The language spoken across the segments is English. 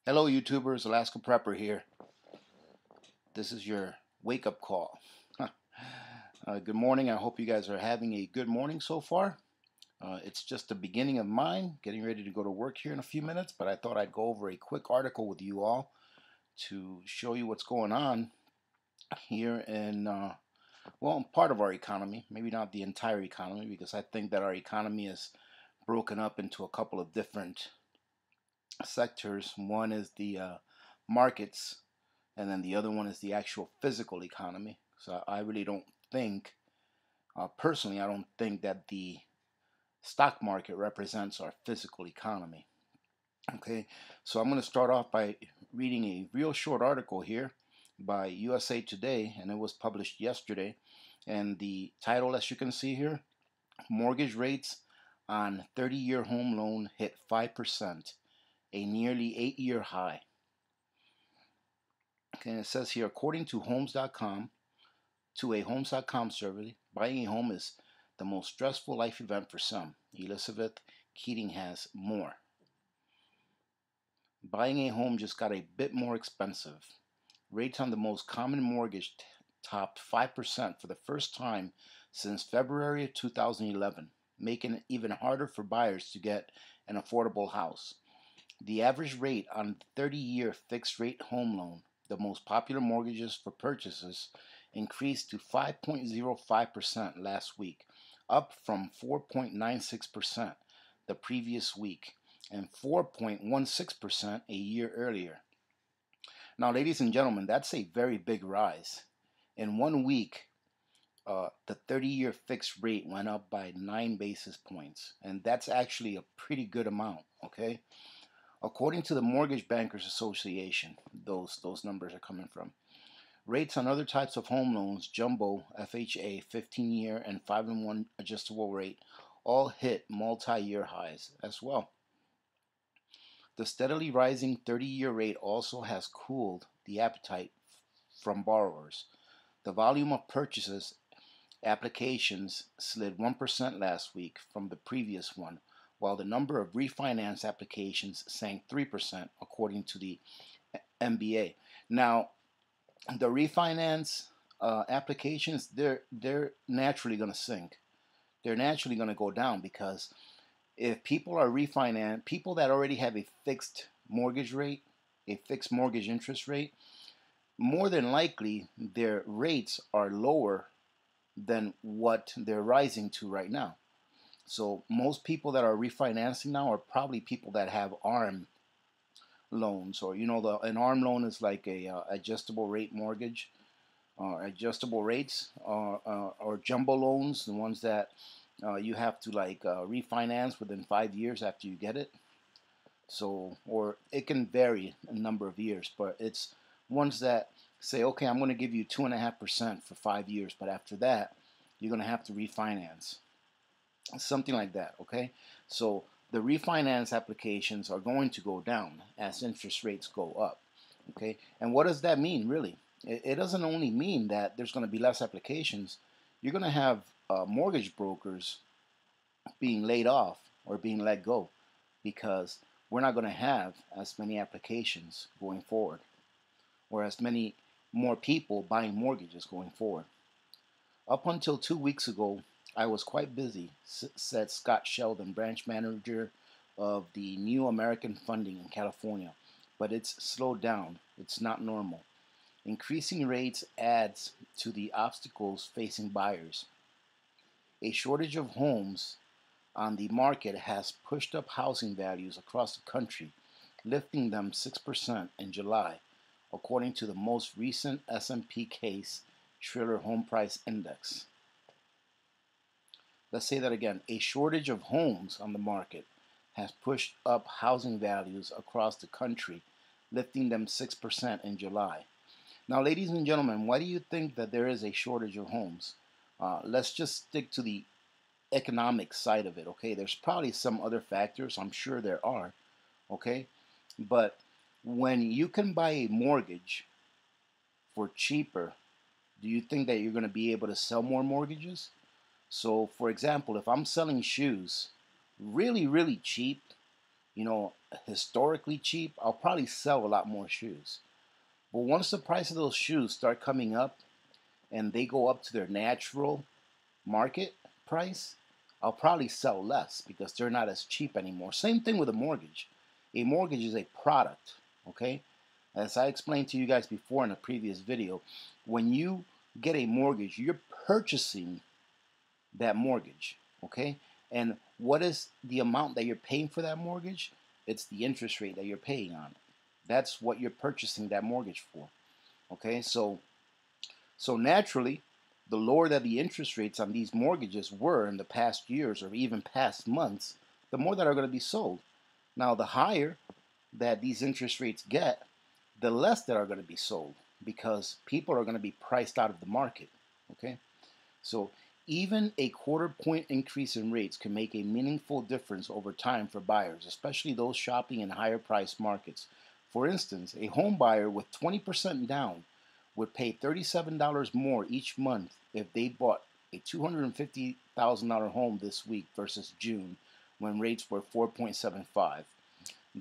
Hello YouTubers, Alaska Prepper here. This is your wake-up call. Good morning. I hope you guys are having a good morning so far. It's just the beginning of mine, getting ready to go to work here in a few minutes, but I thought I'd go over a quick article with you all to show you what's going on here in, well, part of our economy, maybe not the entire economy, because I think that our economy is broken up into a couple of different sectors. One is the markets, and then the other one is the actual physical economy. So I really don't think, personally, I don't think that the stock market represents our physical economy. Okay, so I'm going to start off by reading a real short article here by USA Today, and it was published yesterday. And the title, as you can see here, mortgage rates on 30-year home loan hit 5%, a nearly 8-year high. Okay, and it says here, according to Homes.com, to a Homes.com survey, buying a home is the most stressful life event for some. Elizabeth Keating has more. Buying a home just got a bit more expensive. Rates on the most common mortgage topped 5% for the first time since February of 2011, making it even harder for buyers to get an affordable house. The average rate on 30-year fixed-rate home loan, the most popular mortgages for purchases, increased to 5.05% last week, up from 4.96% the previous week and 4.16% a year earlier. Now, ladies and gentlemen, that's a very big rise. In 1 week, the 30-year fixed rate went up by 9 basis points, and that's actually a pretty good amount, okay? According to the Mortgage Bankers Association, those numbers are coming from. Rates on other types of home loans, jumbo, FHA, 15-year, and 5-in-1 adjustable rate, all hit multi-year highs as well. The steadily rising 30-year rate also has cooled the appetite from borrowers. The volume of purchases applications slid 1% last week from the previous one, while the number of refinance applications sank 3%, according to the MBA. Now, the refinance applications, they're naturally going to sink. They're naturally going to go down, because if people are refinance, people that already have a fixed mortgage rate, a fixed mortgage interest rate, more than likely their rates are lower than what they're rising to right now. So most people that are refinancing now are probably people that have ARM loans, or an ARM loan is like a adjustable rate mortgage, adjustable rates, or jumbo loans, the ones that you have to refinance within 5 years after you get it. So, or it can vary a number of years, but it's ones that say, okay, I'm going to give you 2.5% for 5 years, but after that, you're going to have to refinance. Something like that, okay? So the refinance applications are going to go down as interest rates go up, okay? And what does that mean, really? It doesn't only mean that there's going to be less applications. You're going to have mortgage brokers being laid off or being let go, because we're not going to have as many applications going forward, or as many more people buying mortgages going forward. Up until 2 weeks ago, I was quite busy, said Scott Sheldon, branch manager of the New American Funding in California, but it's slowed down. It's not normal. Increasing rates adds to the obstacles facing buyers. A shortage of homes on the market has pushed up housing values across the country, lifting them 6% in July, according to the most recent S&P Case Shiller Home Price Index. Let's say that again. A shortage of homes on the market has pushed up housing values across the country, lifting them 6% in July. Now, ladies and gentlemen, why do you think that there is a shortage of homes? Let's just stick to the economic side of it, okay? There's probably some other factors. I'm sure there are, okay? But when you can buy a mortgage for cheaper, do you think that you're going to be able to sell more mortgages? So, for example, if I'm selling shoes really, really cheap, you know, historically cheap, I'll probably sell a lot more shoes. But once the price of those shoes start coming up and they go up to their natural market price, I'll probably sell less because they're not as cheap anymore. Same thing with a mortgage. A mortgage is a product, okay? As I explained to you guys before in a previous video, when you get a mortgage, you're purchasing that mortgage, okay? And what is the amount that you're paying for that mortgage? It's the interest rate that you're paying on it. That's what you're purchasing that mortgage for, okay? So naturally, the lower that the interest rates on these mortgages were in the past years or even past months, the more that are going to be sold. Now, the higher that these interest rates get, the less that are going to be sold because people are going to be priced out of the market, okay? So even a quarter point increase in rates can make a meaningful difference over time for buyers, especially those shopping in higher price markets. For instance, a home buyer with 20% down would pay $37 more each month if they bought a $250,000 home this week versus June when rates were 4.75.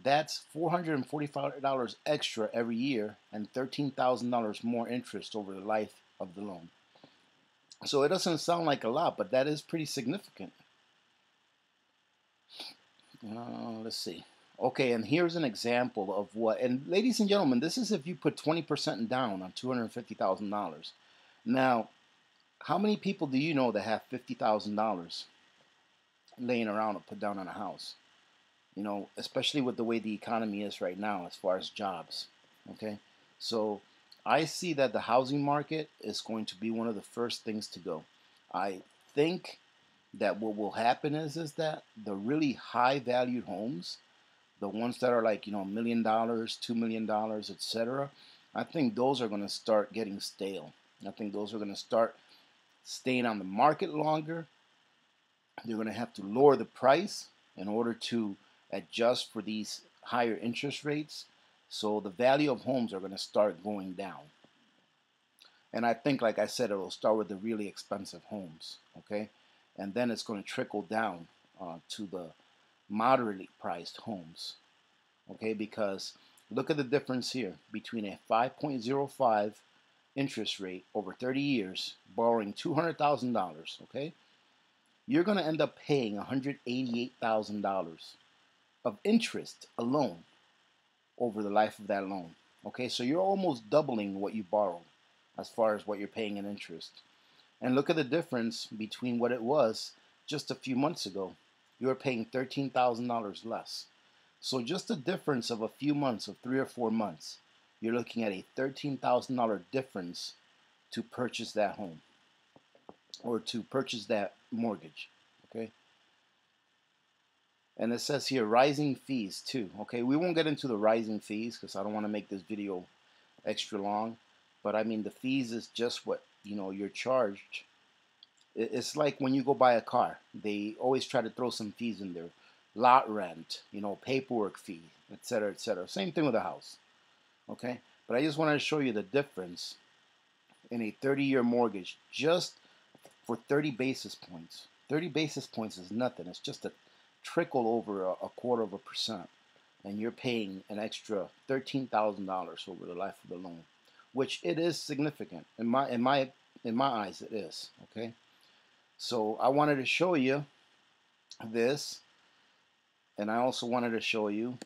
That's $445 extra every year and $13,000 more interest over the life of the loan. So it doesn't sound like a lot, but that is pretty significant. Let's see. Okay, and here's an example of what, and ladies and gentlemen, this is if you put 20% down on $250,000. Now, how many people do you know that have $50,000 laying around to put down on a house? You know, especially with the way the economy is right now as far as jobs, okay? So I see that the housing market is going to be one of the first things to go. I think that what will happen is that the really high valued homes, the ones that are like, you know, $1 million, $2 million, etc., I think those are going to start getting stale. I think those are going to start staying on the market longer. They're going to have to lower the price in order to adjust for these higher interest rates. So the value of homes are going to start going down. And I think, like I said, it'll start with the really expensive homes, okay? And then it's going to trickle down to the moderately priced homes, okay? Because look at the difference here between a 5.05 interest rate over 30 years, borrowing $200,000, okay? You're going to end up paying $188,000 of interest alone over the life of that loan, okay? So you're almost doubling what you borrowed as far as what you're paying in interest. And look at the difference between what it was just a few months ago. You were paying $13,000 less. So just a difference of a few months, of 3 or 4 months, you're looking at a $13,000 difference to purchase that home or to purchase that mortgage, okay? And it says here rising fees too, okay? We won't get into the rising fees because I don't want to make this video extra long. But I mean, the fees is just what, you know, you're charged. It's like when you go buy a car. They always try to throw some fees in there. Lot rent, you know, paperwork fee, etc., etc. Same thing with a house, okay? But I just wanted to show you the difference in a 30-year mortgage just for 30 basis points. 30 basis points is nothing. It's just a trickle over a quarter of a percent. And you're paying an extra $13,000 over the life of the loan, which it is significant in my eyes. It is, okay. So I wanted to show you this, and I also wanted to show you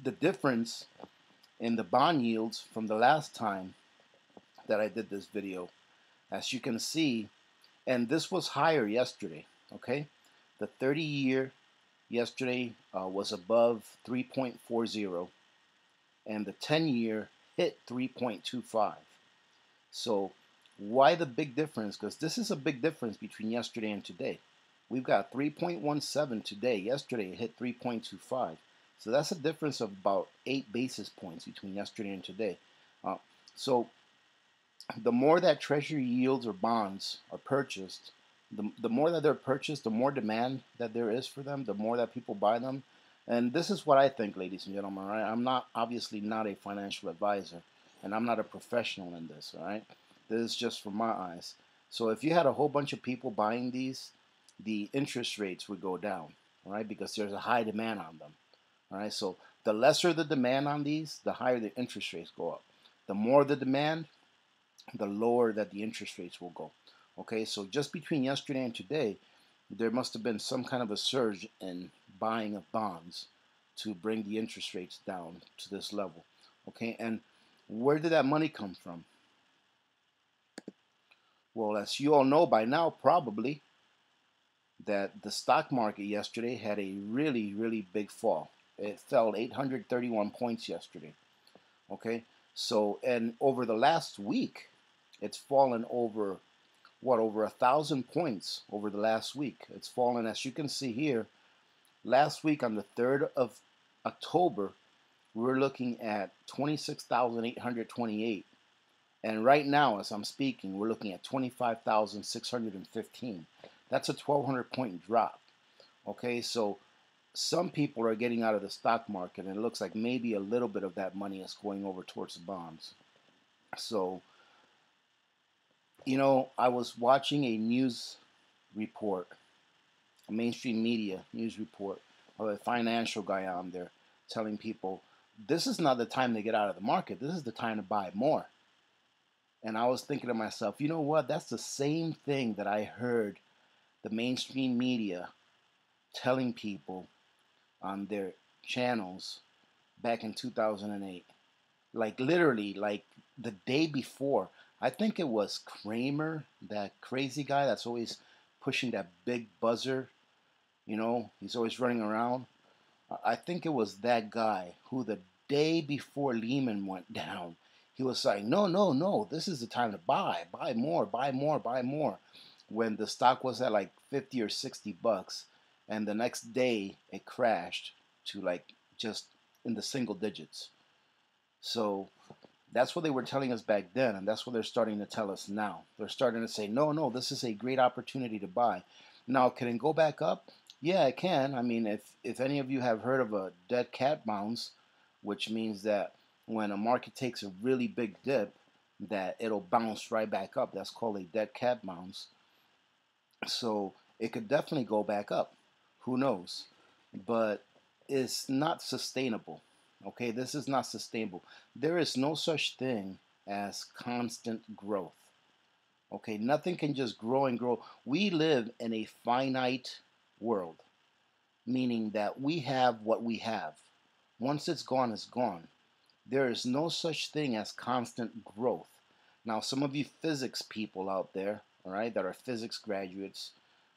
the difference in the bond yields from the last time that I did this video. As you can see, and this was higher yesterday, okay. The 30-year yesterday was above 3.40, and the 10-year hit 3.25. So why the big difference? Because this is a big difference between yesterday and today. We've got 3.17 today. Yesterday it hit 3.25. So that's a difference of about 8 basis points between yesterday and today. So the more that treasury yields or bonds are purchased, the more that they're purchased, the more demand that there is for them, the more that people buy them. And this is what I think, ladies and gentlemen, right? I'm obviously not a financial advisor, and I'm not a professional in this, all right? This is just from my eyes. So if you had a whole bunch of people buying these, the interest rates would go down, all right, because there's a high demand on them. All right, so the lesser the demand on these, the higher the interest rates go up. The more the demand, the lower that the interest rates will go. Okay, so just between yesterday and today, there must have been some kind of a surge in buying of bonds to bring the interest rates down to this level. Okay, and where did that money come from? Well, as you all know by now, probably, that the stock market yesterday had a really, really big fall. It fell 831 points yesterday. Okay, so and over the last week, it's fallen over over 1,000 points over the last week. It's fallen, as you can see here. Last week on the 3rd of October, we're looking at 26,828. And right now, as I'm speaking, we're looking at 25,615. That's a 1,200 point drop. Okay, so some people are getting out of the stock market, and it looks like maybe a little bit of that money is going over towards the bonds. So, you know, I was watching a news report, a mainstream media news report of a financial guy on there telling people, this is not the time to get out of the market. This is the time to buy more. And I was thinking to myself, you know what? That's the same thing that I heard the mainstream media telling people on their channels back in 2008. Like literally, like the day before. I think it was Kramer, that crazy guy that's always pushing that big buzzer. You know, he's always running around. I think it was that guy who the day before Lehman went down, he was saying, no, no, no, this is the time to buy more, buy more, buy more. When the stock was at like 50 or 60 bucks, and the next day it crashed to like just in the single digits. So that's what they were telling us back then, and that's what they're starting to tell us now. They're starting to say, no, no, this is a great opportunity to buy. Now, can it go back up? Yeah, it can. I mean, if any of you have heard of a dead cat bounce, which means that when a market takes a really big dip, that it'll bounce right back up. That's called a dead cat bounce. So it could definitely go back up. Who knows? But it's not sustainable. Okay, this is not sustainable. There is no such thing as constant growth. Okay, nothing can just grow and grow. We live in a finite world, meaning that we have what we have. Once it's gone, it's gone. There is no such thing as constant growth. Now, some of you physics people out there, all right, that are physics graduates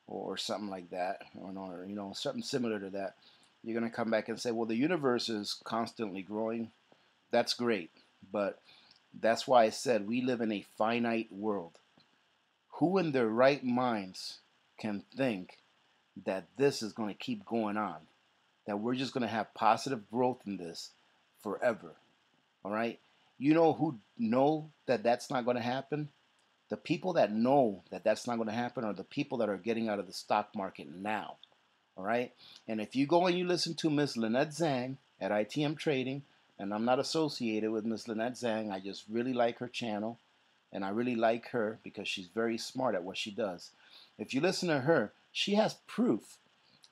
or something like that, or you know, something similar to that, you're going to come back and say, well, the universe is constantly growing. That's great, but that's why I said we live in a finite world. Who in their right minds can think that this is going to keep going on, that we're just going to have positive growth in this forever? All right, you know who know that that's not going to happen? The people that know that that's not going to happen are the people that are getting out of the stock market now. All right, and if you go and you listen to Miss Lynette Zhang at ITM Trading, and I'm not associated with Miss Lynette Zhang, I just really like her channel, and I really like her because she's very smart at what she does. If you listen to her, she has proof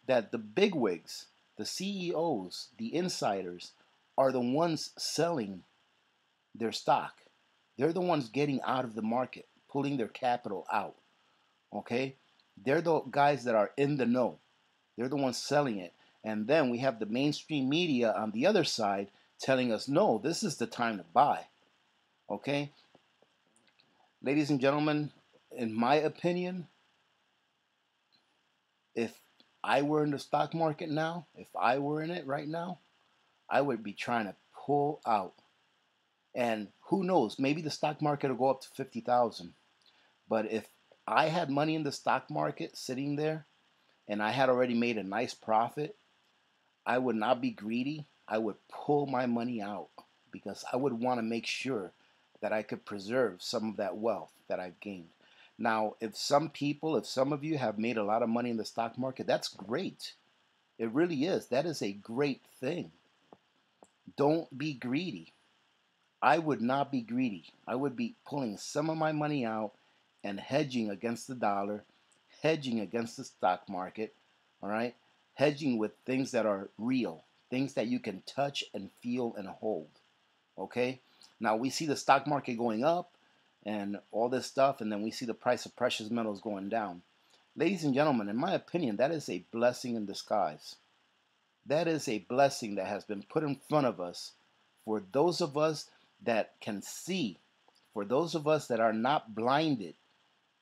that the bigwigs, the CEOs, the insiders, are the ones selling their stock. They're the ones getting out of the market, pulling their capital out. Okay? They're the guys that are in the know. They're the ones selling it. And then we have the mainstream media on the other side telling us, no, this is the time to buy. Okay? Ladies and gentlemen, in my opinion, if I were in the stock market now, if I were in it right now, I would be trying to pull out. And who knows, maybe the stock market will go up to 50,000. But if I had money in the stock market sitting there and I had already made a nice profit, I would not be greedy. I would pull my money out because I would want to make sure that I could preserve some of that wealth that I've gained. Now, if some of you have made a lot of money in the stock market, that's great. It really is. That is a great thing. Don't be greedy. I would not be greedy. I would be pulling some of my money out and hedging against the dollar, hedging against the stock market, all right? hedging with things that are real, things that you can touch and feel and hold. Okay? Now we see the stock market going up and all this stuff, and then we see the price of precious metals going down. Ladies and gentlemen, in my opinion, that is a blessing in disguise. That is a blessing that has been put in front of us for those of us that can see, for those of us that are not blinded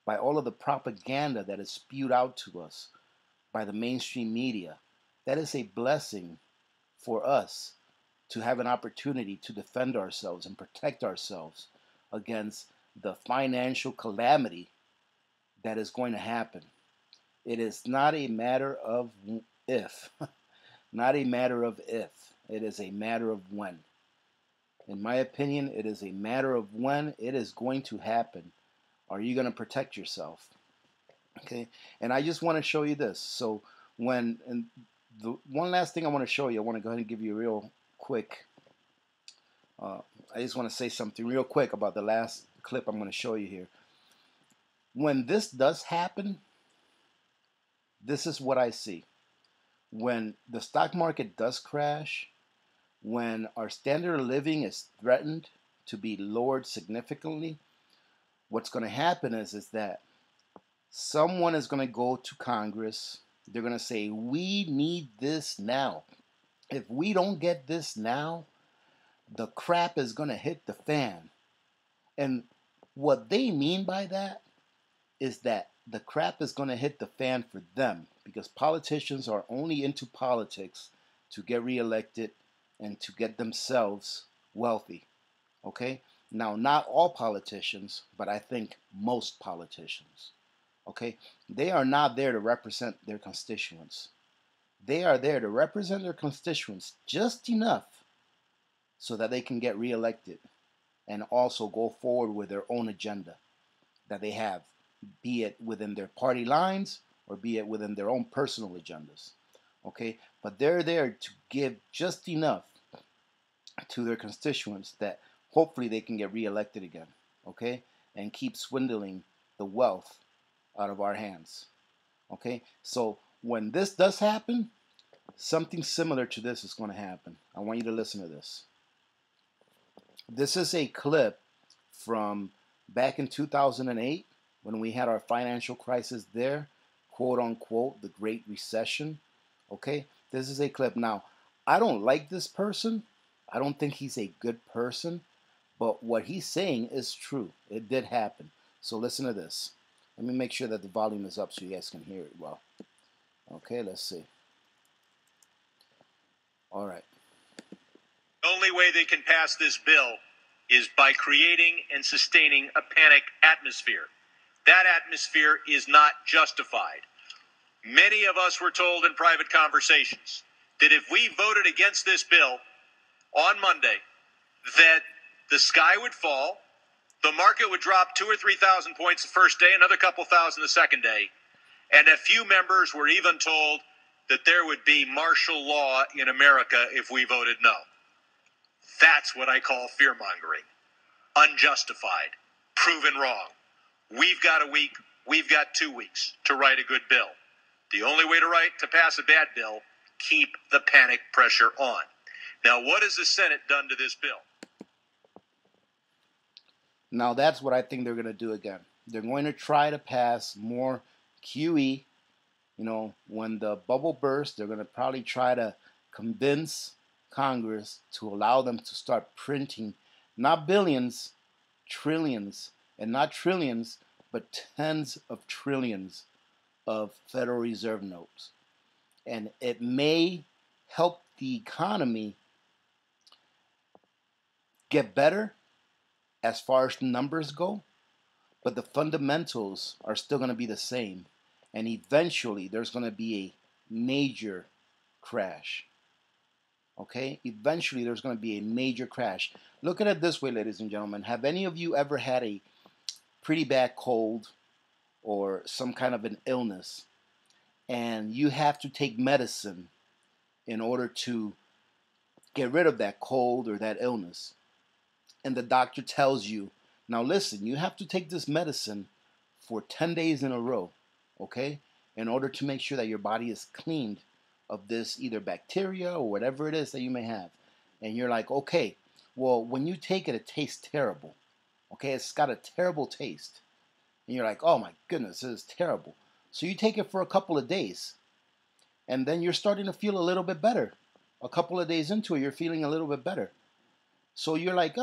by all of the propaganda that is spewed out to us by the mainstream media. That is a blessing for us to have an opportunity to defend ourselves and protect ourselves against the financial calamity that is going to happen. It is not a matter of if, not a matter of if. It is a matter of when. In my opinion, it is a matter of when it is going to happen. Are you going to protect yourself? Okay, and I just want to show you this. So when, and the one last thing I want to show you, I want to go ahead and give you a real quick, I just want to say something real quick about the last clip I'm going to show you here. When this does happen, this is what I see. When the stock market does crash, when our standard of living is threatened to be lowered significantly, what's going to happen is that someone is going to go to Congress. They're going to say, we need this now. If we don't get this now, the crap is going to hit the fan. And what they mean by that is that the crap is going to hit the fan for them, because politicians are only into politics to get reelected and to get themselves wealthy. Okay? Now, not all politicians, but I think most politicians. Okay? They are not there to represent their constituents. They are there to represent their constituents just enough so that they can get reelected and also go forward with their own agenda that they have, be it within their party lines or be it within their own personal agendas. Okay? But they're there to give just enough to their constituents that hopefully they can get reelected again. Okay? And keep swindling the wealth out of our hands. Okay? So when this does happen, something similar to this is going to happen. I want you to listen to this. This is a clip from back in 2008 when we had our financial crisis there, quote unquote, the Great Recession. Okay, this is a clip. Now, I don't like this person. I don't think he's a good person, but what he's saying is true. It did happen. So listen to this. Let me make sure that the volume is up so you guys can hear it well. Okay, let's see. All right. The only way they can pass this bill is by creating and sustaining a panic atmosphere. That atmosphere is not justified. Many of us were told in private conversations that if we voted against this bill on Monday, that the sky would fall, the market would drop 2,000 or 3,000 points the first day, another couple thousand the second day, and a few members were even told that there would be martial law in America if we voted no. That's what I call fear-mongering. Unjustified. Proven wrong. We've got a week, we've got 2 weeks to write a good bill. The only way to pass a bad bill, keep the panic pressure on. Now, what has the Senate done to this bill? Now, that's what I think they're going to do again. They're going to try to pass more QE. You know, when the bubble bursts, they're going to probably try to convince Congress to allow them to start printing not billions, trillions, and not trillions, but tens of trillions of Federal Reserve notes. And it may help the economy get better as far as the numbers go, but the fundamentals are still going to be the same. And eventually there's going to be a major crash. Okay? Eventually there's going to be a major crash. Look at it this way, ladies and gentlemen. Have any of you ever had a pretty bad cold or some kind of an illness and you have to take medicine in order to get rid of that cold or that illness? And the doctor tells you, now listen, you have to take this medicine for 10 days in a row, okay? In order to make sure that your body is cleaned of this either bacteria or whatever it is that you may have. And you're like, okay, well, when you take it, it tastes terrible. Okay, it's got a terrible taste. And you're like, oh my goodness, this is terrible. So you take it for a couple of days, and then you're starting to feel a little bit better. A couple of days into it, you're feeling a little bit better. So you're like,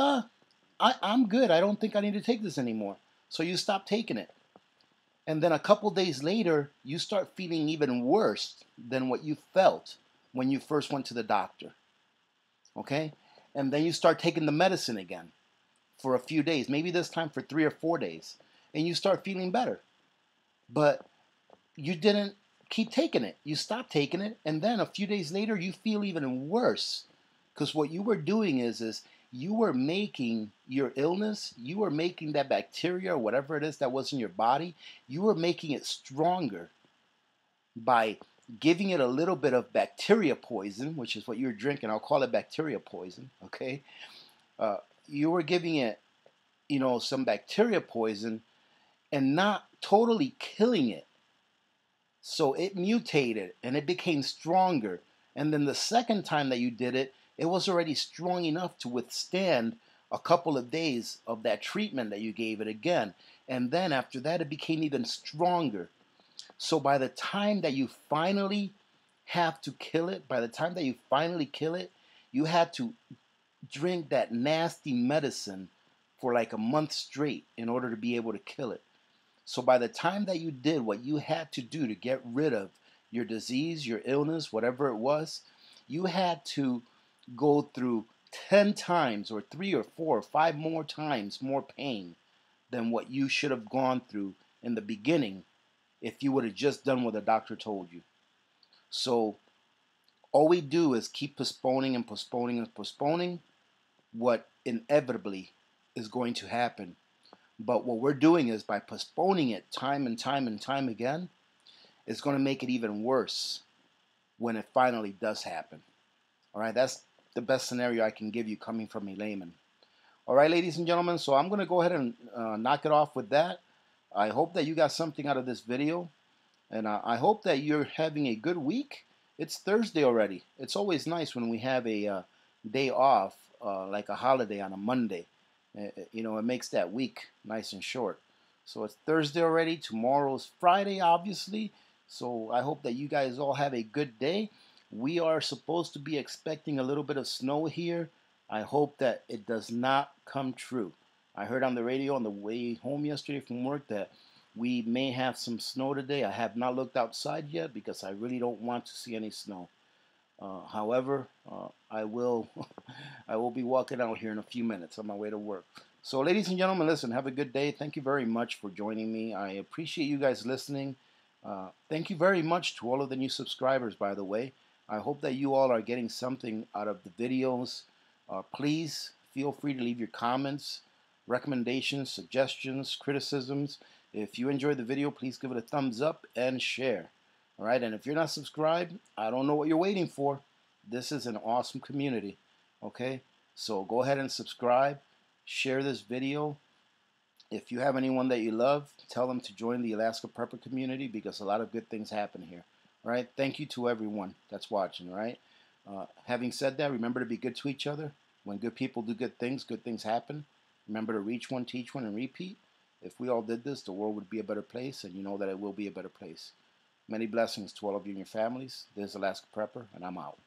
I'm good. I don't think I need to take this anymore. So you stop taking it. And then a couple days later, you start feeling even worse than what you felt when you first went to the doctor. Okay? And then you start taking the medicine again for a few days, maybe this time for 3 or 4 days, and you start feeling better. But you didn't keep taking it. You stopped taking it, and then a few days later, you feel even worse. Because what you were doing is you were making your illness, you were making that bacteria or whatever it is that was in your body, you were making it stronger by giving it a little bit of bacteria poison, which is what you're drinking. I'll call it bacteria poison, okay? You were giving it, some bacteria poison and not totally killing it. So it mutated and it became stronger. And then the second time that you did it, it was already strong enough to withstand a couple of days of that treatment that you gave it again. And then after that, it became even stronger. So by the time that you finally have to kill it, you had to drink that nasty medicine for like a month straight in order to be able to kill it. So by the time that you did what you had to do to get rid of your disease, your illness, whatever it was, you had to go through 10 times or 3 or 4 or 5 more times more pain than what you should have gone through in the beginning if you would have just done what the doctor told you. So all we do is keep postponing and postponing and postponing what inevitably is going to happen. But what we're doing is by postponing it time and time and time again, it's going to make it even worse when it finally does happen. All right, that's the best scenario I can give you coming from a layman. All right, ladies and gentlemen, so I'm going to go ahead and knock it off with that. I hope that you got something out of this video, and I hope that you're having a good week. It's Thursday already. It's always nice when we have a day off, like a holiday on a Monday. It makes that week nice and short. So it's Thursday already. Tomorrow's Friday, obviously. So I hope that you guys all have a good day. We are supposed to be expecting a little bit of snow here. I hope that it does not come true. I heard on the radio on the way home yesterday from work that we may have some snow today. I have not looked outside yet because I really don't want to see any snow. However, I will I will be walking out here in a few minutes on my way to work. So ladies and gentlemen, listen, have a good day. Thank you very much for joining me. I appreciate you guys listening. Thank you very much to all of the new subscribers, by the way. I hope that you all are getting something out of the videos. Please feel free to leave your comments, recommendations, suggestions, criticisms. If you enjoyed the video, please give it a thumbs up and share. All right, and if you're not subscribed, I don't know what you're waiting for. This is an awesome community, okay? So go ahead and subscribe, share this video. If you have anyone that you love, tell them to join the Alaska Prepper community because a lot of good things happen here. All right, thank you to everyone that's watching, all right? Having said that, remember to be good to each other. When good people do good things happen. Remember to reach one, teach one, and repeat. If we all did this, the world would be a better place, and you know that it will be a better place. Many blessings to all of you and your families. This is Alaska Prepper, and I'm out.